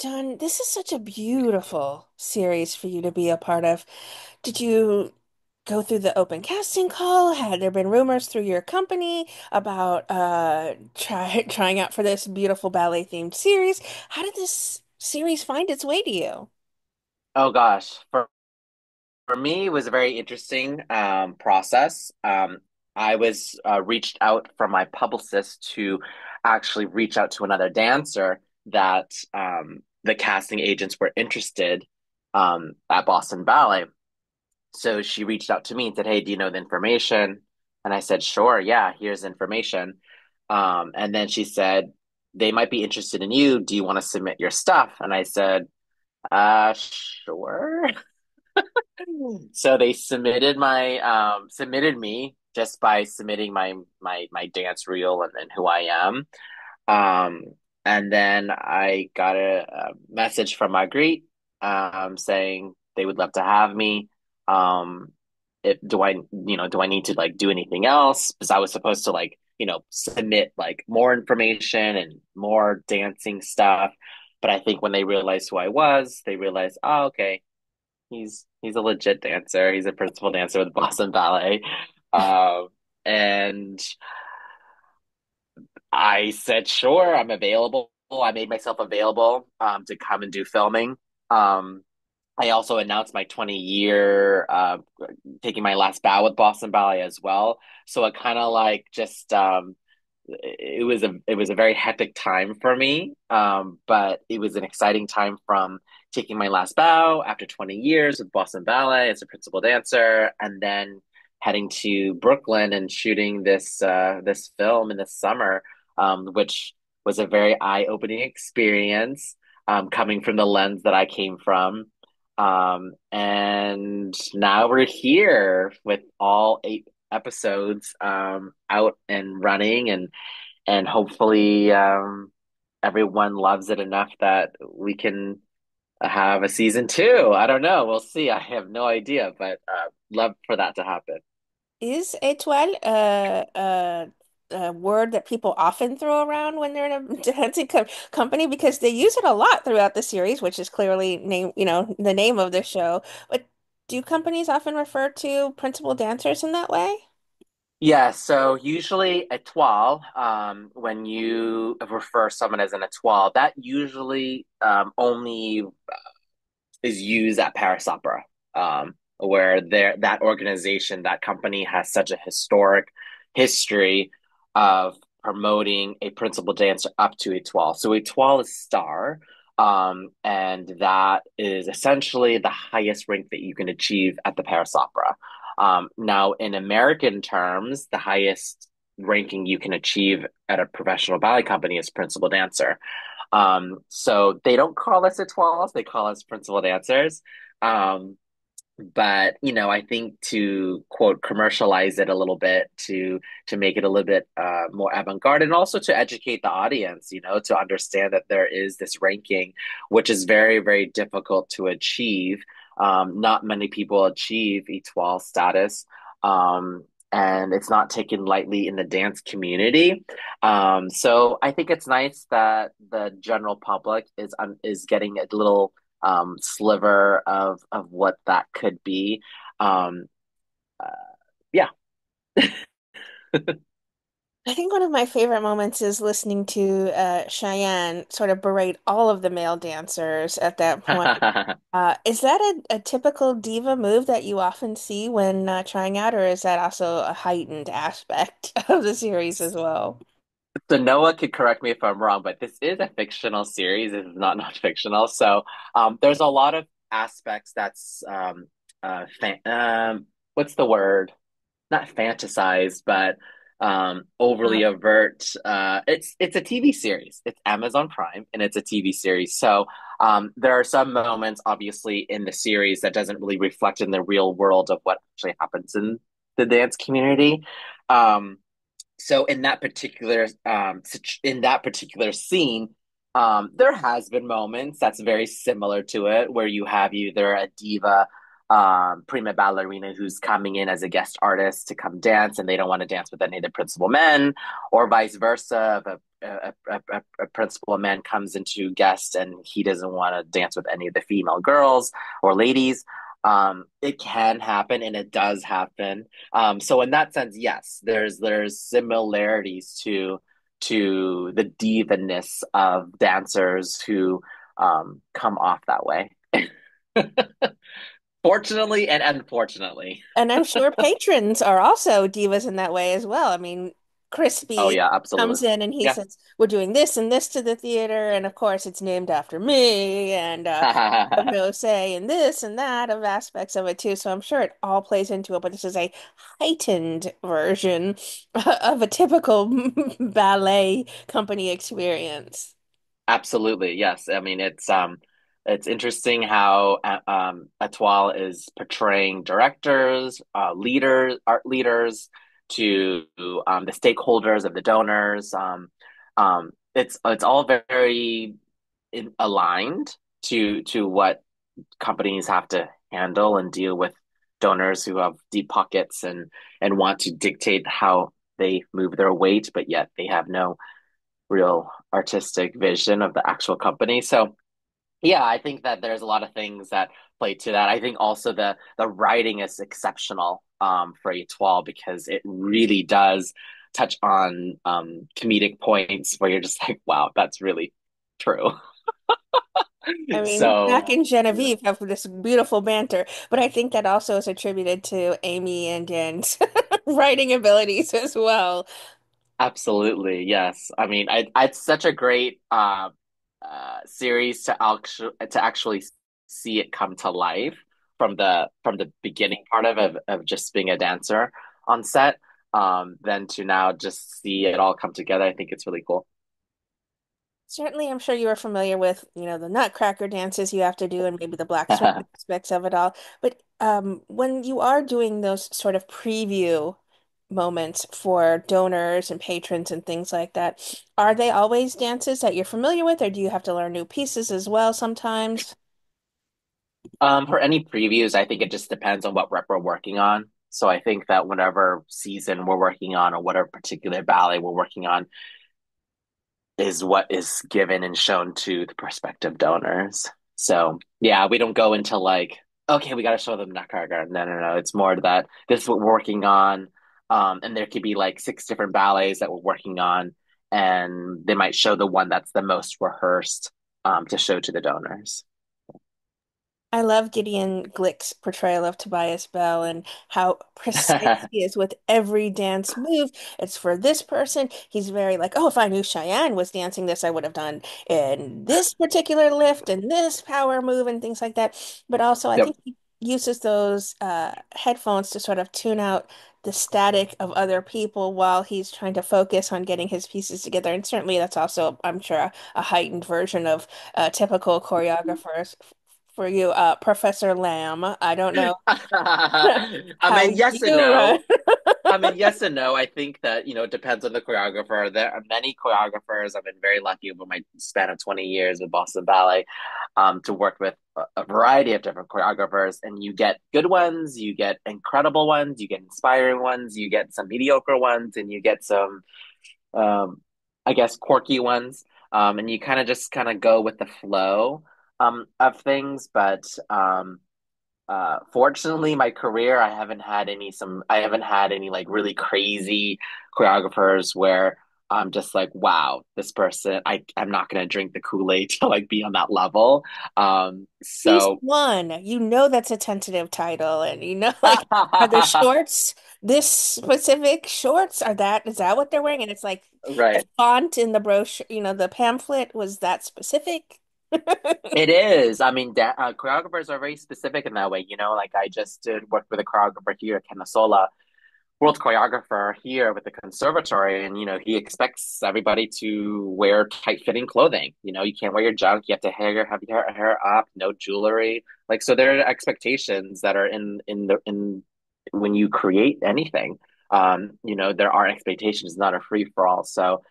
John, this is such a beautiful series for you to be a part of. Did you go through the open casting call? Had there been rumors through your company about trying out for this beautiful ballet themed series? How did this series find its way to you? Oh gosh, for me, it was a very interesting process. I was reached out from my publicist to actually reach out to another dancer that the casting agents were interested at Boston Ballet. So she reached out to me and said, "Hey, do you know the information?" And I said, "Sure, yeah, here's information." And then she said, "They might be interested in you. Do you want to submit your stuff?" And I said, sure." So they submitted me just by submitting my dance reel and who I am. Um, and then I got a message from Marguerite saying they would love to have me. Um, if do I need to like do anything else? Because I was supposed to like, submit like more information and more dancing stuff. But I think when they realized who I was, they realized, oh, okay, he's a legit dancer. He's a principal dancer with Boston Ballet. Um, and I said, sure, I'm available. I made myself available to come and do filming. Um, I also announced my 20-year taking my last bow with Boston Ballet as well. So it kind of like just it was a very hectic time for me. But it was an exciting time from taking my last bow after 20 years with Boston Ballet as a principal dancer, and then heading to Brooklyn and shooting this film in the summer, which was a very eye-opening experience, coming from the lens that I came from. And now we're here with all 8 episodes out and running, and hopefully everyone loves it enough that we can have a season two. I don't know. We'll see. I have no idea, but love for that to happen. Is étoile a word that people often throw around when they're in a dancing company because they use it a lot throughout the series, which is clearly the name of the show. But do companies often refer to principal dancers in that way? Yeah, so usually étoile, when you refer someone as an étoile, that usually only is used at Paris Opera, where that organization, that company has such a historic history of promoting a principal dancer up to étoile. So étoile is star, and that is essentially the highest rank that you can achieve at the Paris Opera. Now, in American terms, the highest ranking you can achieve at a professional ballet company is principal dancer. So they don't call us étoiles, they call us principal dancers. Um, but I think to quote commercialize it a little bit to make it a little bit more avant-garde, and also to educate the audience, to understand that there is this ranking, which is very, very difficult to achieve. Not many people achieve étoile status. And it's not taken lightly in the dance community. So I think it's nice that the general public is getting a little sliver of what that could be. Um, uh, yeah. I think one of my favorite moments is listening to Cheyenne sort of berate all of the male dancers at that point. Is that a typical diva move that you often see when trying out, or is that also a heightened aspect of the series as well? So Noah could correct me if I'm wrong, but this is a fictional series. It is not non-fictional. So there's a lot of aspects that's what's the word? Not fantasized, but overly overt. It's a TV series. It's Amazon Prime, and it's a TV series. So there are some moments, obviously, in the series that doesn't really reflect in the real world of what actually happens in the dance community. Um, so in that particular scene, there has been moments that's very similar to it, where you have either a diva prima ballerina who's coming in as a guest artist to come dance, and they don't want to dance with any of the principal men, or vice versa. If a principal man comes into guest and he doesn't want to dance with any of the female girls or ladies. It can happen, and it does happen. So in that sense, yes, there's similarities to the diva-ness of dancers who come off that way. Fortunately and unfortunately. And I'm sure patrons are also divas in that way as well. I mean, Oh Crispy yeah, comes absolutely. in and he Yeah. says, "We're doing this and this to the theater, and of course it's named after me, and I have no say in this and that of aspects of it too." So I'm sure it all plays into it, but this is a heightened version of a typical ballet company experience. Absolutely, yes. I mean, it's interesting how Étoile is portraying directors, leaders, art leaders, to the stakeholders of the donors. It's all very aligned to what companies have to handle and deal with donors who have deep pockets and want to dictate how they move their weight, but yet they have no real artistic vision of the actual company. So yeah, I think that there's a lot of things that play to that. I think also the writing is exceptional for Étoile because it really does touch on comedic points where you're just like, wow, that's really true. I mean, So Jack and yeah. Genevieve have this beautiful banter, but I think that also is attributed to Amy and Dan's writing abilities as well. Absolutely, yes. I mean, it's such a great series to actually see it come to life from the beginning part of just being a dancer on set, then to now just see it all come together. I think it's really cool. Certainly, I'm sure you are familiar with, the nutcracker dances you have to do and maybe the black swan aspects of it all. But when you are doing those sort of preview moments for donors and patrons and things like that, are they always dances that you're familiar with, or do you have to learn new pieces as well sometimes? For any previews, I think it just depends on what rep we're working on. So I think that whatever season we're working on or whatever particular ballet we're working on is what is given and shown to the prospective donors. So yeah, we don't go into like, okay, we got to show them Nutcracker. No, no, no. It's more that this is what we're working on. And there could be like six different ballets that we're working on, and they might show the one that's the most rehearsed to show to the donors. I love Gideon Glick's portrayal of Tobias Bell and how precise he is with every dance move. It's for this person. He's very like, oh, if I knew Cheyenne was dancing this, I would have done in this particular lift and this power move and things like that. But also, I Yep. think he uses those headphones to sort of tune out the static of other people while he's trying to focus on getting his pieces together. And certainly, that's also, I'm sure, a heightened version of typical choreographers for you, Professor Lamb. I don't know I how mean, yes and you run. no. I mean, yes and no. I think that, it depends on the choreographer. There are many choreographers. I've been very lucky over my span of 20 years with Boston Ballet, to work with a variety of different choreographers. And you get good ones, you get incredible ones, you get inspiring ones, you get some mediocre ones, and you get some, um, I guess, quirky ones. And you kind of just kind of go with the flow, of things. But, fortunately, my career, I haven't had any like really crazy choreographers where I'm just like, wow, this person, I'm not gonna drink the Kool-Aid to like be on that level. Piece So one, that's a tentative title, and like, are the shorts this specific shorts? Is that what they're wearing? And it's like the right. font in the brochure, the pamphlet was that specific. It is. I mean, choreographers are very specific in that way. Like I just did work with a choreographer here at Canasola, world choreographer here with the conservatory, and he expects everybody to wear tight-fitting clothing. You can't wear your junk. You have to have your hair up, no jewelry. Like, so there are expectations that are in when you create anything. There are expectations, not a free for all. So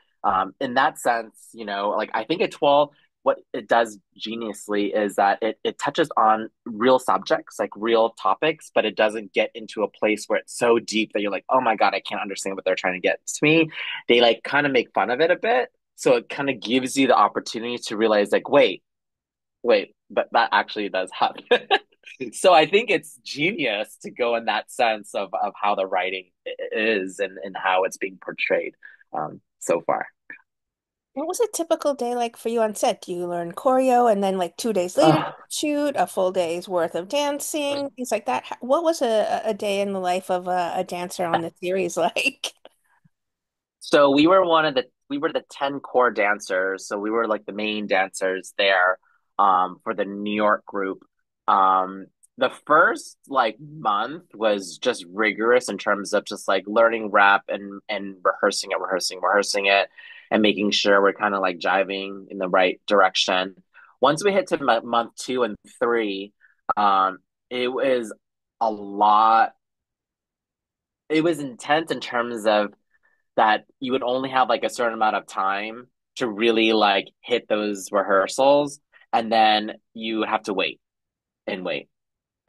in that sense, like I think at 12. what it does geniusly is that it touches on real subjects, like real topics, but it doesn't get into a place where it's so deep that you're like, oh my God, I can't understand what they're trying to get to me. They like kind of make fun of it a bit. So it kind of gives you the opportunity to realize, like, wait, but that actually does happen. So I think it's genius to go in that sense of how the writing is and how it's being portrayed so far. What was a typical day like for you on set? Do you learn choreo and then like 2 days later Uh, shoot a full day's worth of dancing, things like that? What was a day in the life of a dancer on the series like? So we were the 10 core dancers. So we were like the main dancers there for the New York group. The first like month was just rigorous in terms of just like learning rap and rehearsing it and making sure we're kind of like jiving in the right direction. Once we hit to month 2 and 3, um it was a lot. It was intense in terms of that you would only have like a certain amount of time to really like hit those rehearsals, and then you have to wait and wait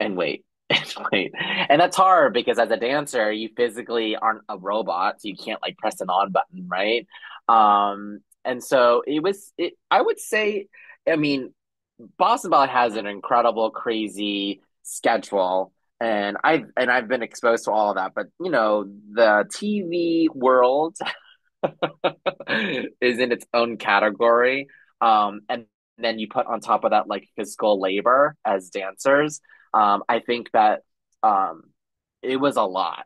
and wait and wait. And that's hard because as a dancer, you physically aren't a robot, so you can't like press an on button, right? And so I would say, I mean, Boston Ballet has an incredible, crazy schedule, and I've been exposed to all of that. But you know, the TV world is in its own category. And then you put on top of that like physical labor as dancers. I think that um, it was a lot.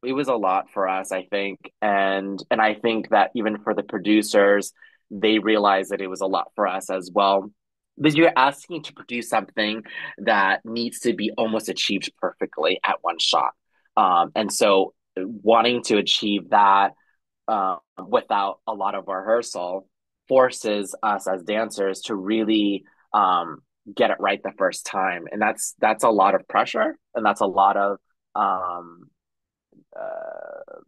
It was a lot for us, I think, and I think that even for the producers, they realized that it was a lot for us as well. Because you're asking to produce something that needs to be almost achieved perfectly at one shot. And so wanting to achieve that without a lot of rehearsal forces us as dancers to really get it right the first time, and that's a lot of pressure, and that's a lot of um,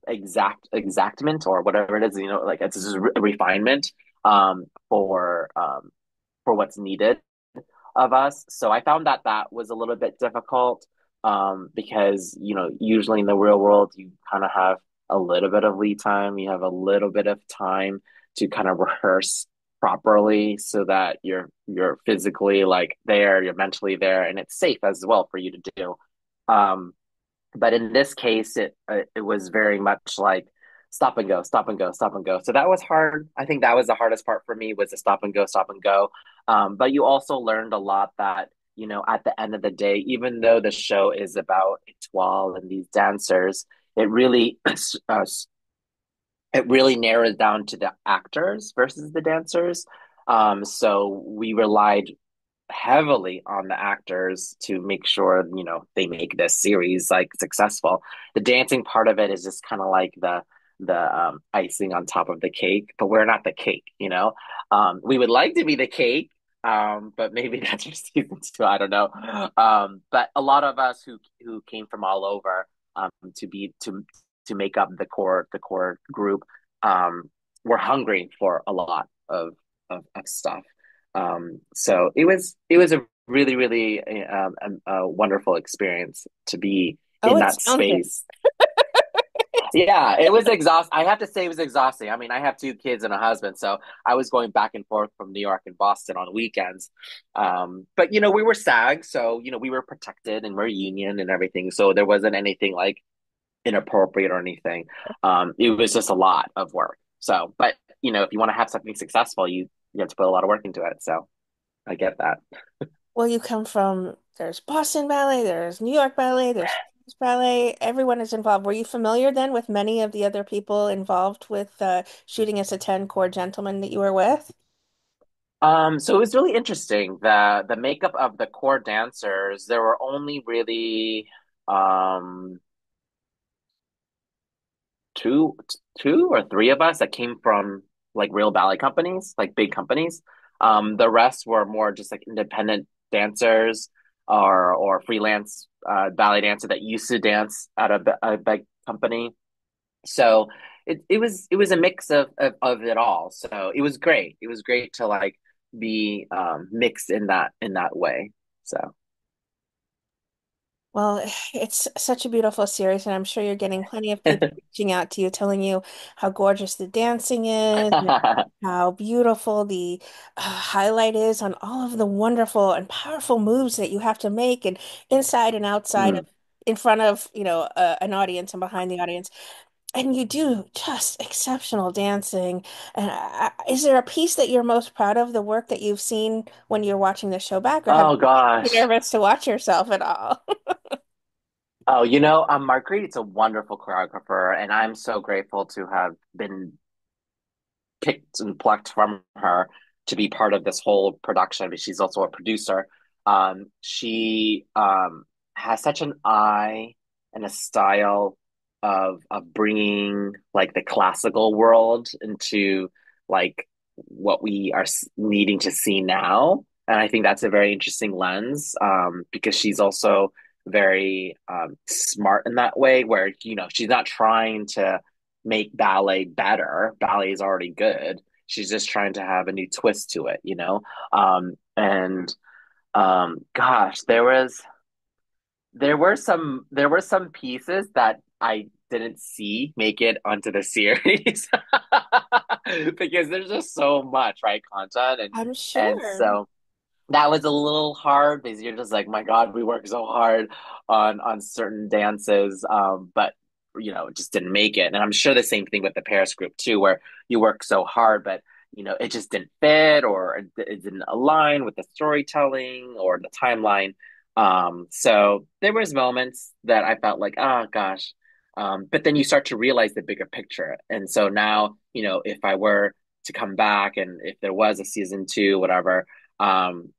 exactment or whatever it is. You know, like it's just refinement for what's needed of us. So I found that that was a little bit difficult because, you know, usually in the real world, you kind of have a little bit of lead time. You have a little bit of time to kind of rehearse properly so that you're physically like there, you're mentally there, and it's safe as well for you to do. Um, but in this case, it was very much like stop and go, stop and go, stop and go. So that was hard. I think that was the hardest part for me was the stop and go, stop and go. But you also learned a lot that you know at the end of the day, even though the show is about Étoile and these dancers, it really uh, it really narrows down to the actors versus the dancers. So we relied heavily on the actors to make sure you know they make this series like successful. The dancing part of it is just kind of like the icing on top of the cake, but we're not the cake, you know. We would like to be the cake, but maybe that's for season 2. I don't know. But a lot of us who came from all over to be to make up the core group were hungry for a lot of stuff. So it was a really a wonderful experience to be Oh, in it that sounds it. space. Yeah, it was exhausting. I have to say it was exhausting. I mean, I have 2 kids and a husband, so I was going back and forth from New York and Boston on weekends. But you know, we were SAG, so you know, we were protected and we're union and everything, so there wasn't anything like inappropriate or anything. It was just a lot of work. So, but you know, if you want to have something successful, you have to put a lot of work into it. So I get that. Well, you come from, there's Boston Ballet, there's New York Ballet, there's Paris Ballet. Everyone is involved. Were you familiar then with many of the other people involved with shooting as a 10 core gentleman that you were with? So it was really interesting. The makeup of the core dancers, there were only really um two two or three of us that came from like real ballet companies, like big companies. The rest were more just like independent dancers or freelance ballet dancer that used to dance at a big company. So it was a mix of it all. So it was great. It was great to like be mixed in that way. So Well, it's such a beautiful series, and I'm sure you're getting plenty of people reaching out to you, telling you how gorgeous the dancing is, and how beautiful the highlight is on all of the wonderful and powerful moves that you have to make, and inside and outside of, Mm. in front of, an audience and behind the audience. And you do just exceptional dancing. And is there a piece that you're most proud of, the work that you've seen when you're watching the show back, or have Oh you been gosh. nervous to watch yourself at all? Oh, Marguerite's a wonderful choreographer, and I'm so grateful to have been picked and plucked from her to be part of this whole production. But she's also a producer. She has such an eye and a style of bringing like the classical world into like what we are needing to see now. And I think that's a very interesting lens because she's also very smart in that way, where she's not trying to make ballet better. Ballet is already good. She's just trying to have a new twist to it. And gosh, there were some pieces that I didn't see make it onto the series because there's just so much, right, content I'm and sure. so that was a little hard because you're just like, my God, we work so hard on certain dances, but it just didn't make it. And I'm sure the same thing with the Paris group too, where you work so hard, but it just didn't fit or it didn't align with the storytelling or the timeline. So there was moments that I felt like, oh gosh. But then you start to realize the bigger picture. And so now, if I were to come back and if there was a season two, whatever, um,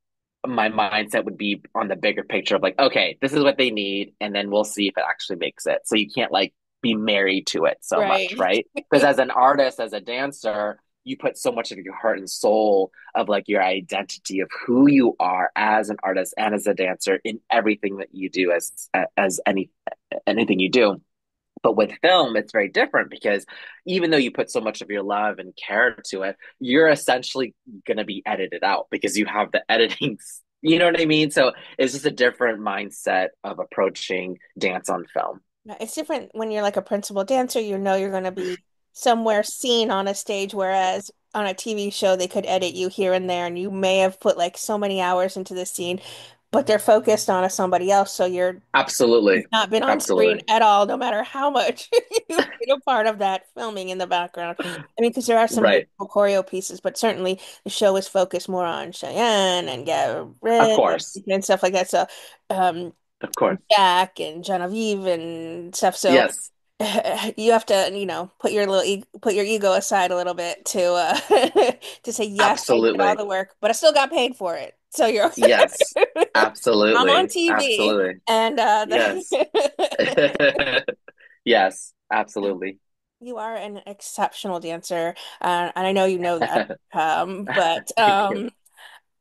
my mindset would be on the bigger picture of like, okay, this is what they need, and then we'll see if it actually makes it. So you can't like be married to it so much, Right. right? Because as an artist, as a dancer, you put so much of your heart and soul of like your identity of who you are as an artist and as a dancer in everything that you do as anything you do. But with film, it's very different because even though you put so much of your love and care to it, you're essentially going to be edited out because you have the editing. You know what I mean? So it's just a different mindset of approaching dance on film. Yeah, it's different when you're like a principal dancer, you know you're going to be somewhere seen on a stage, whereas on a TV show, they could edit you here and there, and you may have put like so many hours into the scene, but they're focused on somebody else, so you've Absolutely. not been on screen Absolutely. at all, no matter how much you've been a part of that filming in the background. I mean, because there are some Right. beautiful choreo pieces, but certainly the show is focused more on Cheyenne and Of Gabrielle course. and stuff like that. So, um, Of course. Jack and Genevieve and stuff. So Yes. you have to, put your put your ego aside a little bit to to say, yes, I did all Absolutely. the work, but I still got paid for it. So you're Yes. I'm on Absolutely. TV Absolutely. and Yes. Yes. Absolutely. you are an exceptional dancer, and I know you know that. But Thank you.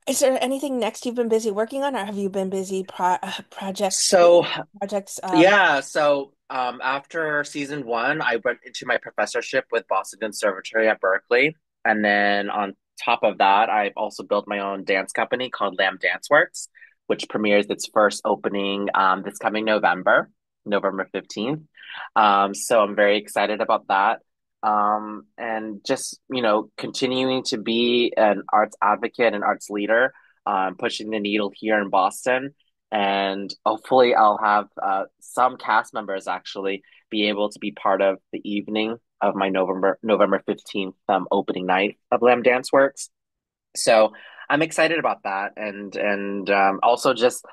is there anything next you've been busy working on, or have you been busy So projects? yeah, so after season one, I went into my professorship with Boston Conservatory at Berkeley, and then on top of that, I've also built my own dance company called Lam Dance Works, which premieres its first opening this coming November, November 15th. So I'm very excited about that. And just, continuing to be an arts advocate and arts leader, pushing the needle here in Boston and hopefully I'll have some cast members actually be able to be part of the evening of my November 15th opening night of Lamb Dance Works. So I'm excited about that, and also just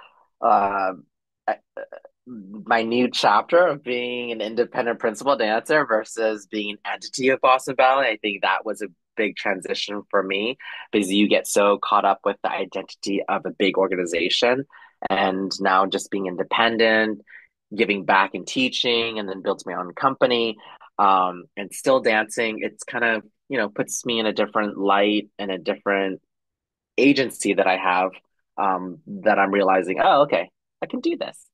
uh, my new chapter of being an independent principal dancer versus being an entity of Boston Ballet. I think that was a big transition for me because you get so caught up with the identity of a big organization, and now just being independent, giving back and teaching, and then built my own company. And still dancing, it's kind of puts me in a different light and a different agency that I have that I'm realizing, oh, okay, I can do this.